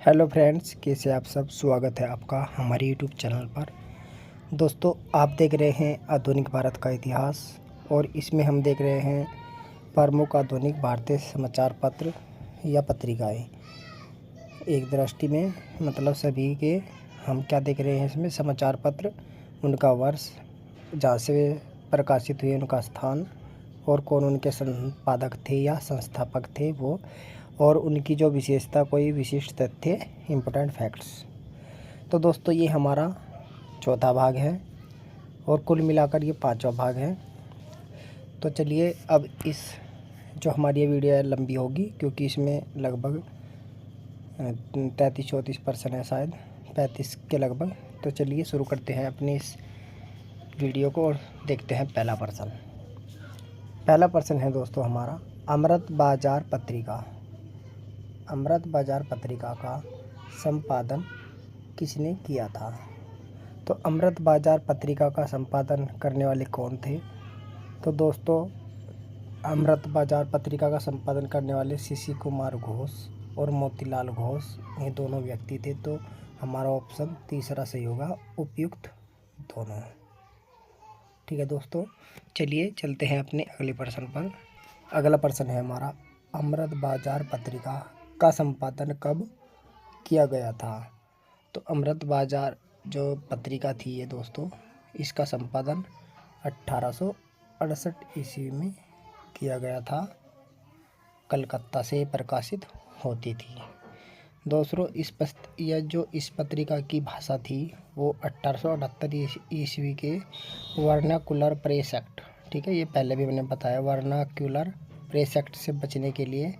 Hello friends, कैसे आप सब। स्वागत है आपका हमारे यूट्यूब चैनल पर। दोस्तों, आप देख रहे हैं आधुनिक भारत का इतिहास और इसमें हम देख रहे हैं प्रमुख आधुनिक भारतीय समाचार पत्र या पत्रिकाएं। एक दृष्टि में मतलब सभी के हम क्या देख रहे हैं इसमें समाचार पत्र, उनका वर्ष, जहाँ से वे प्रकाशित हुए, उनका स्थान और कौन उनके संपादक थे या संस्थापक थे वो, और उनकी जो विशेषता, कोई विशिष्ट तथ्य, इम्पोर्टेंट फैक्ट्स। तो दोस्तों, ये हमारा चौथा भाग है और कुल मिलाकर ये पांचवा भाग है। तो चलिए, अब इस जो हमारी ये वीडियो है लंबी होगी, क्योंकि इसमें लगभग 33-34% है, शायद 35 के लगभग। तो चलिए शुरू करते हैं अपनी इस वीडियो को और देखते हैं पहला प्रश्न। पहला प्रश्न है दोस्तों हमारा, अमृत बाजार पत्रिका। अमृत बाजार पत्रिका का संपादन किसने किया था? तो अमृत बाजार पत्रिका का संपादन करने वाले कौन थे? तो दोस्तों, अमृत बाजार पत्रिका का संपादन करने वाले शशि कुमार घोष और मोतीलाल घोष, ये दोनों व्यक्ति थे। तो हमारा ऑप्शन तीसरा सही होगा, उपयुक्त दोनों। ठीक है दोस्तों, चलिए चलते हैं अपने अगले प्रश्न पर। अगला प्रश्न है हमारा, अमृत बाजार पत्रिका का संपादन कब किया गया था? तो अमृत बाजार जो पत्रिका थी ये दोस्तों, इसका संपादन 1868 ईस्वी में किया गया था। कलकत्ता से प्रकाशित होती थी। दूसरों, इस पत्रिका की भाषा थी वो 1878 ईस्वी के वर्नाकुलर प्रेस एक्ट। ठीक है, ये पहले भी मैंने बताया, वर्नाक्युलर प्रेस एक्ट से बचने के लिए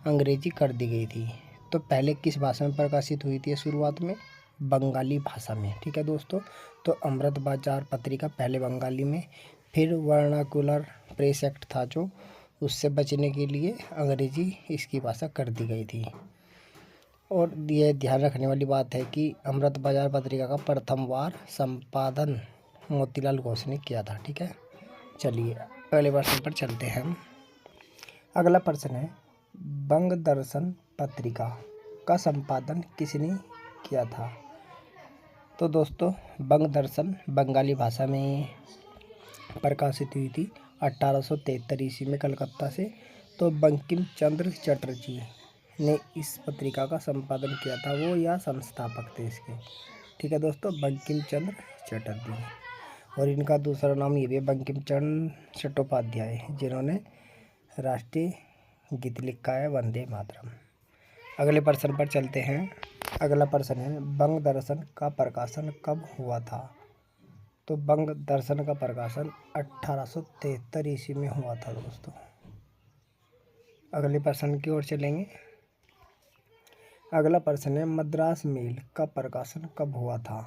अंग्रेजी कर दी गई थी। तो पहले किस भाषा में प्रकाशित हुई थी? शुरुआत में बंगाली भाषा में। ठीक है दोस्तों, तो अमृत बाजार पत्रिका पहले बंगाली में, फिर वर्नाकुलर प्रेस एक्ट था जो, उससे बचने के लिए अंग्रेजी इसकी भाषा कर दी गई थी। और ये ध्यान रखने वाली बात है कि अमृत बाजार पत्रिका का प्रथम बार संपादन मोतीलाल घोष ने किया था। ठीक है, चलिए अगले प्रश्न पर चलते हैं हम। अगला प्रश्न है, बंग दर्शन पत्रिका का संपादन किसने किया था? तो दोस्तों, बंग दर्शन बंगाली भाषा में प्रकाशित हुई थी 1873 ईस्वी में कलकत्ता से। तो बंकिम चंद्र चटर्जी ने इस पत्रिका का संपादन किया था, वो या संस्थापक थे इसके। ठीक है दोस्तों, बंकिम चंद्र चटर्जी। और इनका दूसरा नाम ये भी है, बंकिम चंद्र चट्टोपाध्याय, जिन्होंने राष्ट्रीय गीत लिखा है, वंदे मातरम। अगले प्रश्न पर चलते हैं। अगला प्रश्न है, बंग दर्शन का प्रकाशन कब हुआ था? तो बंग दर्शन का प्रकाशन 1873 ईस्वी में हुआ था दोस्तों। अगले प्रश्न की ओर चलेंगे। अगला प्रश्न है, मद्रास मेल का प्रकाशन कब हुआ था?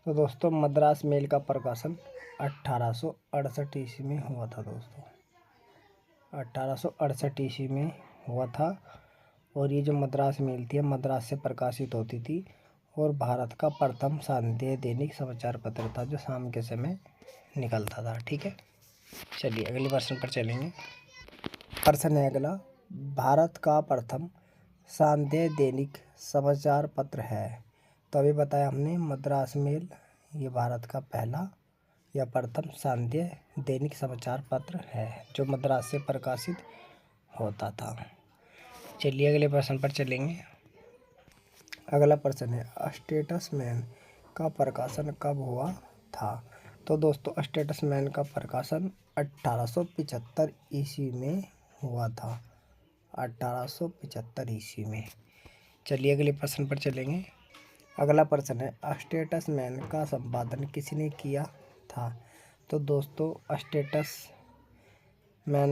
तो दोस्तों, मद्रास मेल का प्रकाशन 1868 ईस्वी में हुआ था दोस्तों। 1868 ईस्वी में हुआ था। और ये जो मद्रास मेल थी, मद्रास से प्रकाशित होती थी और भारत का प्रथम शांतिय दैनिक समाचार पत्र था जो शाम के समय निकलता था। ठीक है, चलिए अगले प्रश्न पर चलेंगे। प्रश्न है अगला, भारत का प्रथम शांतिय दैनिक समाचार पत्र है। तो अभी बताया हमने, मद्रास मेल ये भारत का पहला या प्रथम शांतिय दैनिक समाचार पत्र है जो मद्रास से प्रकाशित होता था। चलिए अगले प्रश्न पर चलेंगे। अगला प्रश्न है, स्टेट्समैन का प्रकाशन कब हुआ था? तो दोस्तों, स्टेट्समैन का प्रकाशन 1875 ईस्वी में हुआ था। 1875 ईस्वी में। चलिए अगले प्रश्न पर चलेंगे। अगला प्रश्न है, स्टेट्समैन का संपादन किसने किया था? तो दोस्तों, स्टेट्समैन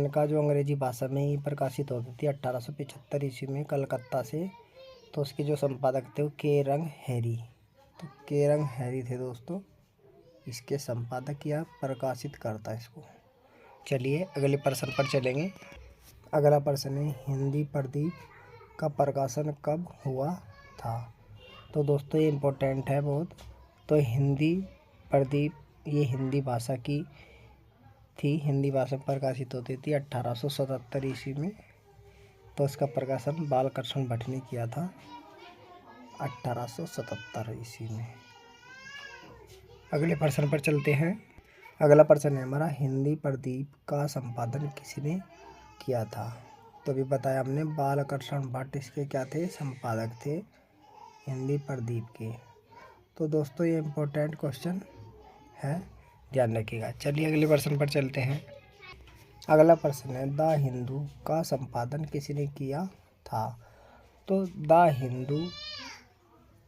का जो अंग्रेजी भाषा में ही प्रकाशित होती थी 1875 ईस्वी में कलकत्ता से, तो उसके जो संपादक थे वो के रंग हैरी। तो के रंग हैरी थे दोस्तों इसके संपादक या प्रकाशित करता इसको। चलिए अगले प्रश्न पर चलेंगे। अगला प्रश्न है, हिंदी प्रदीप का प्रकाशन कब हुआ था? तो दोस्तों, ये इम्पोर्टेंट है बहुत। तो हिंदी प्रदीप ये हिंदी भाषा की थी, हिंदी भाषा में प्रकाशित होती थी 1877 ईस्वी में। तो इसका प्रकाशन बालकृष्ण भट्ट ने किया था। 1877 ईस्वी में। अगले प्रश्न पर चलते हैं। अगला प्रश्न है हमारा, हिंदी प्रदीप का संपादन किसने किया था? तो अभी बताया हमने, बालकृष्ण भट्ट इसके क्या थे? संपादक थे हिंदी प्रदीप के। तो दोस्तों ये इम्पोर्टेंट क्वेश्चन है, ध्यान रखिएगा। चलिए अगले प्रश्न पर चलते हैं। अगला प्रश्न है, द हिंदू का संपादन किसने किया था? तो द हिंदू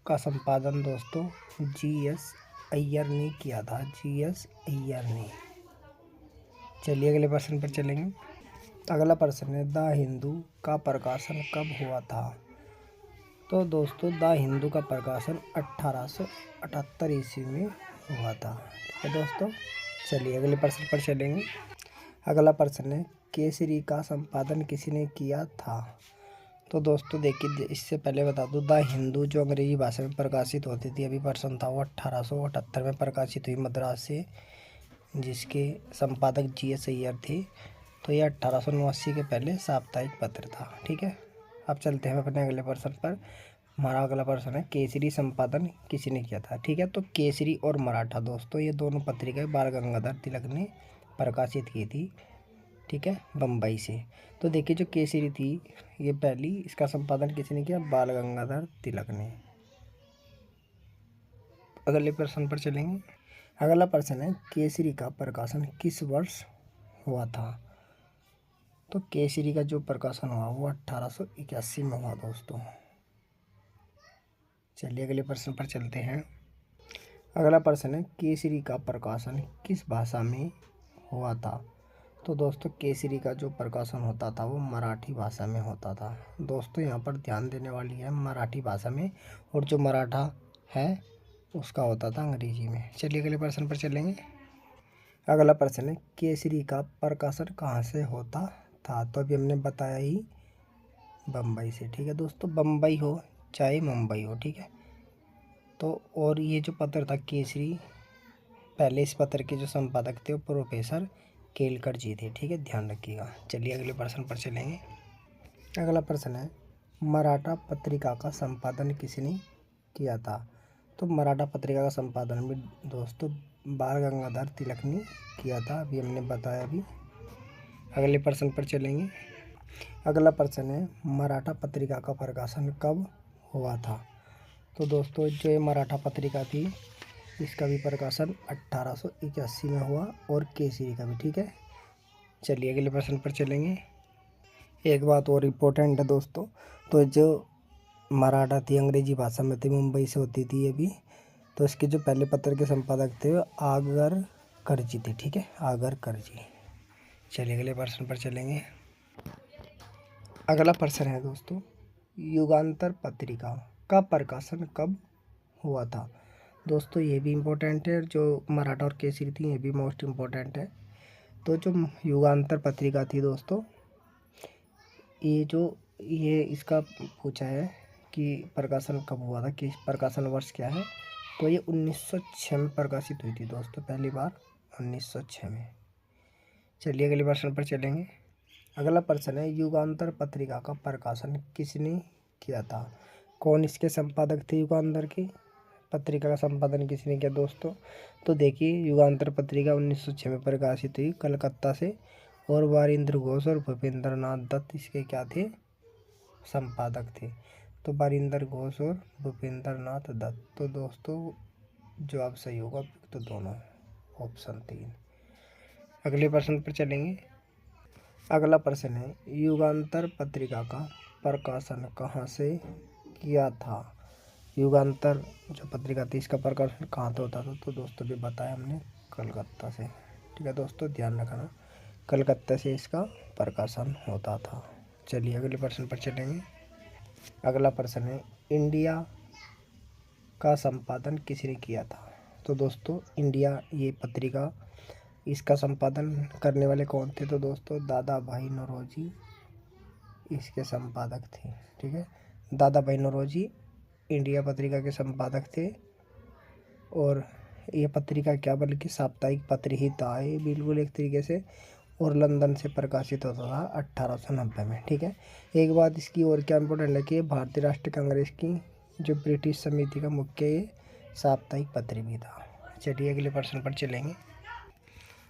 का संपादन दोस्तों GS अय्यर ने किया था, GS अय्यर ने। चलिए अगले प्रश्न पर चलेंगे। अगला प्रश्न है, द हिंदू का प्रकाशन कब हुआ था? तो दोस्तों द हिंदू का प्रकाशन 1878 ईस्वी में हुआ था। ठीक है दोस्तों, चलिए अगले प्रश्न पर चलेंगे। अगला प्रश्न है, केसरी का संपादन किसने किया था? तो दोस्तों देखिए, इससे पहले बता दूं, द हिंदू जो अंग्रेजी भाषा में प्रकाशित होती थी, अभी प्रश्न था, वो 1878 में प्रकाशित हुई मद्रास से, जिसके संपादक GS अय्यर थे। तो ये 1889 के पहले साप्ताहिक पत्र था। ठीक है, अब चलते हैं अपने अगले प्रश्न पर। हमारा अगला प्रश्न है, केसरी संपादन किसने किया था? ठीक है, तो केसरी और मराठा दोस्तों ये दोनों पत्रिकाएं बाल गंगाधर तिलक ने प्रकाशित की थी। ठीक है, बम्बई से। तो देखिए जो केसरी थी ये पहली, इसका संपादन किसने किया? बाल गंगाधर तिलक ने। अगले प्रश्न पर चलेंगे। अगला प्रश्न है, केसरी का प्रकाशन किस वर्ष हुआ था? तो केसरी का जो प्रकाशन हुआ वो 1881 में हुआ दोस्तों। चलिए अगले प्रश्न पर चलते हैं। अगला प्रश्न है, केसरी का प्रकाशन किस भाषा में हुआ था? तो दोस्तों केसरी का जो प्रकाशन होता था वो मराठी भाषा में होता था। दोस्तों यहाँ पर ध्यान देने वाली है, मराठी भाषा में, और जो मराठा है उसका होता था अंग्रेजी में। चलिए अगले प्रश्न पर चलेंगे। अगला प्रश्न है, केसरी का प्रकाशन कहाँ से होता था? तो अभी हमने बताया ही, बम्बई से। ठीक है दोस्तों, बम्बई हो चाहे मुंबई हो। ठीक है, तो और ये जो पत्र था केसरी, पहले इस पत्र के जो संपादक थे वो प्रोफेसर केलकर जी थे। ठीक है, ध्यान रखिएगा। चलिए अगले प्रश्न पर चलेंगे। अगला प्रश्न है, मराठा पत्रिका का संपादन किसने किया था? तो मराठा पत्रिका का संपादन भी दोस्तों बाल गंगाधर तिलक ने किया था, अभी हमने बताया भी। अगले प्रश्न पर चलेंगे। अगला प्रश्न है, मराठा पत्रिका का प्रकाशन कब हुआ था? तो दोस्तों जो ये मराठा पत्रिका थी इसका भी प्रकाशन 1881 में हुआ, और केसरी का भी। ठीक है, चलिए अगले प्रश्न पर चलेंगे। एक बात और इम्पोर्टेंट है दोस्तों, तो जो मराठा थी अंग्रेजी भाषा में थी, मुंबई से होती थी ये भी, तो इसके जो पहले पत्र के संपादक थे वो आगरकर जी थे। ठीक है, आगरकर जी। चलिए अगले प्रश्न पर चलेंगे। अगला प्रश्न है दोस्तों, युगांतर पत्रिका का प्रकाशन कब हुआ था? दोस्तों ये भी इम्पोर्टेंट है, जो मराठा और केसरी थी ये भी मोस्ट इम्पोर्टेंट है। तो जो युगांतर पत्रिका थी दोस्तों, ये इसका पूछा है कि प्रकाशन कब हुआ था, कि प्रकाशन वर्ष क्या है? तो ये 1906 में प्रकाशित हुई थी दोस्तों, पहली बार 1906 में। चलिए अगले प्रश्न पर चलेंगे। अगला प्रश्न है, युगांतर पत्रिका का प्रकाशन किसने किया था? कौन इसके संपादक थे? युगांतर की पत्रिका का संपादन किसने किया दोस्तों? तो देखिए युगांतर पत्रिका 1906 में प्रकाशित हुई कलकत्ता से, और वारिंद्र घोष और भूपेंद्र नाथ दत्त इसके क्या थे? संपादक थे। तो वारिंद्र घोष और भूपेंद्र नाथ दत्त। तो दोस्तों जवाब सही होगा तो दोनों, ऑप्शन 3। अगले प्रश्न पर चलेंगे। अगला प्रश्न है, युगांतर पत्रिका का प्रकाशन कहाँ से किया था? युगांतर जो पत्रिका थी इसका प्रकाशन कहाँ से होता था? तो दोस्तों भी बताया हमने, कलकत्ता से। ठीक है दोस्तों, ध्यान रखना, कलकत्ता से इसका प्रकाशन होता था। चलिए अगले प्रश्न पर चलेंगे। अगला प्रश्न है, इंडिया का संपादन किसने किया था? तो दोस्तों इंडिया ये पत्रिका, इसका संपादन करने वाले कौन थे? तो दोस्तों दादा भाई नौरोजी इसके संपादक थे। ठीक है, दादा भाई नौरोजी इंडिया पत्रिका के संपादक थे, और ये पत्रिका क्या बल्कि साप्ताहिक पत्र ही था ये, बिल्कुल एक तरीके से, और लंदन से प्रकाशित होता था 1890 में। ठीक है, एक बात इसकी और क्या इम्पोर्टेंट है कि भारतीय राष्ट्रीय कांग्रेस की जो ब्रिटिश समिति का मुख्य साप्ताहिक पत्र भी था। चलिए अगले प्रश्न पर चलेंगे।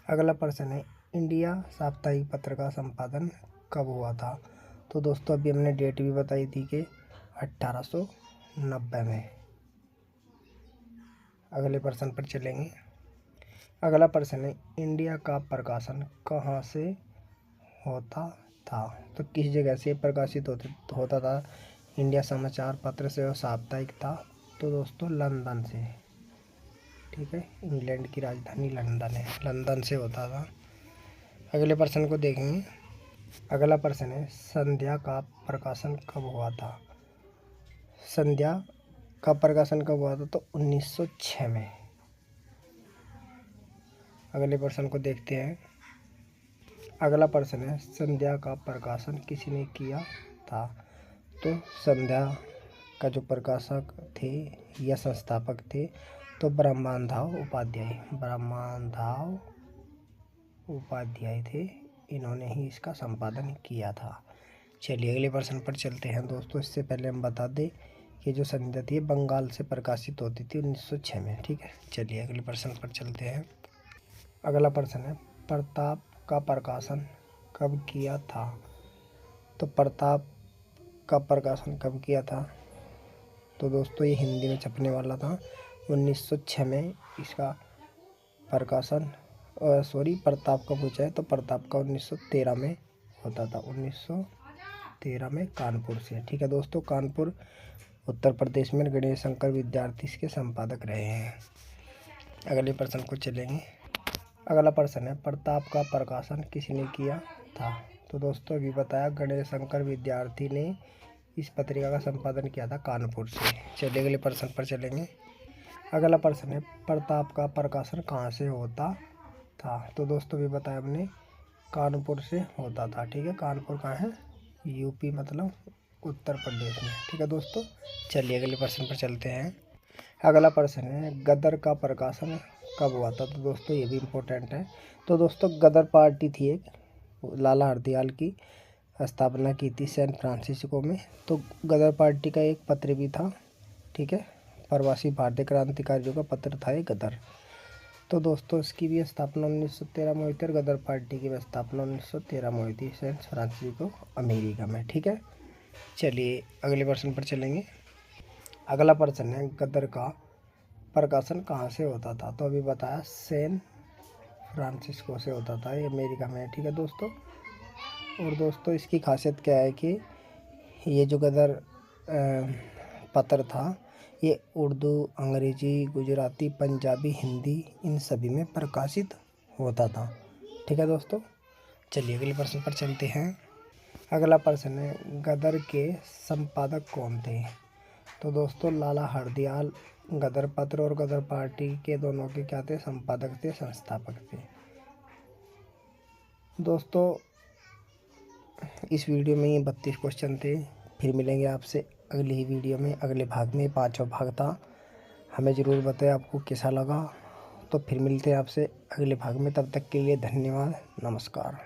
अगला प्रश्न है, इंडिया साप्ताहिक पत्र का संपादन कब हुआ था? तो दोस्तों अभी हमने डेट भी बताई थी कि 1890 में। अगले प्रश्न पर चलेंगे। अगला प्रश्न है, इंडिया का प्रकाशन कहाँ से होता था? तो किस जगह से प्रकाशित होता था? इंडिया समाचार पत्र से और साप्ताहिक था तो दोस्तों लंदन से। ठीक है, इंग्लैंड की राजधानी लंदन है, लंदन से होता था। अगले प्रश्न को देखेंगे। अगला प्रश्न है, संध्या का प्रकाशन कब हुआ था? संध्या का प्रकाशन कब हुआ था? तो 1906 में। अगले प्रश्न को देखते हैं। अगला प्रश्न है, संध्या का प्रकाशन किसने किया था? तो संध्या का जो प्रकाशक थे या संस्थापक थे तो ब्रह्मानंदाव उपाध्याय थे। इन्होंने ही इसका संपादन किया था। चलिए अगले प्रश्न पर चलते हैं दोस्तों। इससे पहले हम बता दें कि जो संध्या थी बंगाल से प्रकाशित होती थी 1906 में। ठीक है, चलिए अगले प्रश्न पर चलते हैं। अगला प्रश्न है, प्रताप का प्रकाशन कब किया था? तो प्रताप का प्रकाशन कब किया था? तो दोस्तों ये हिंदी में छपने वाला था। 1906 में इसका प्रकाशन प्रताप का पूछा है तो प्रताप का 1913 में होता था। 1913 में कानपुर से। ठीक है दोस्तों, कानपुर उत्तर प्रदेश में गणेश शंकर विद्यार्थी इसके संपादक रहे हैं। अगले प्रश्न को चलेंगे। अगला प्रश्न है, प्रताप का प्रकाशन किसने किया था? तो दोस्तों अभी बताया गणेश शंकर विद्यार्थी ने इस पत्रिका का संपादन किया था कानपुर से। चलिए अगले प्रश्न पर चलेंगे। अगला प्रश्न है, प्रताप का प्रकाशन कहाँ से होता था? तो दोस्तों भी बताया हमने कानपुर से होता था। ठीक है, कानपुर कहाँ है? यूपी मतलब उत्तर प्रदेश में। ठीक है दोस्तों, चलिए अगले प्रश्न पर चलते हैं। अगला प्रश्न है, गदर का प्रकाशन कब हुआ था? तो दोस्तों ये भी इम्पोर्टेंट है। तो दोस्तों गदर पार्टी थी एक, लाला हरदयाल की स्थापना की थी सैन फ्रांसिस्को में। तो गदर पार्टी का एक पत्र भी था। ठीक है, प्रवासी भारतीय क्रांतिकारियों का पत्र था ये गदर। तो दोस्तों इसकी भी स्थापना 1913 में हुई थी और गदर पार्टी की स्थापना 1913 में हुई थी सैन फ्रांसिस्को अमेरिका में। ठीक है, चलिए अगले प्रश्न पर चलेंगे। अगला प्रश्न है, गदर का प्रकाशन कहाँ से होता था? तो अभी बताया सैन फ्रांसिस्को से होता था, ये अमेरिका में है। ठीक है दोस्तों, और दोस्तों इसकी खासियत क्या है कि ये जो गदर पत्र था ये उर्दू, अंग्रेजी, गुजराती, पंजाबी, हिंदी इन सभी में प्रकाशित होता था। ठीक है दोस्तों, चलिए अगले प्रश्न पर चलते हैं। अगला प्रश्न है, गदर के संपादक कौन थे? तो दोस्तों लाला हरदयाल गदर पत्र और गदर पार्टी के दोनों के क्या थे? संपादक थे, संस्थापक थे। दोस्तों इस वीडियो में ये 32 क्वेश्चन थे। फिर मिलेंगे आपसे अगली ही वीडियो में, अगले भाग में। 5वां भाग था। हमें ज़रूर बताएं आपको कैसा लगा। तो फिर मिलते हैं आपसे अगले भाग में, तब तक के लिए धन्यवाद, नमस्कार।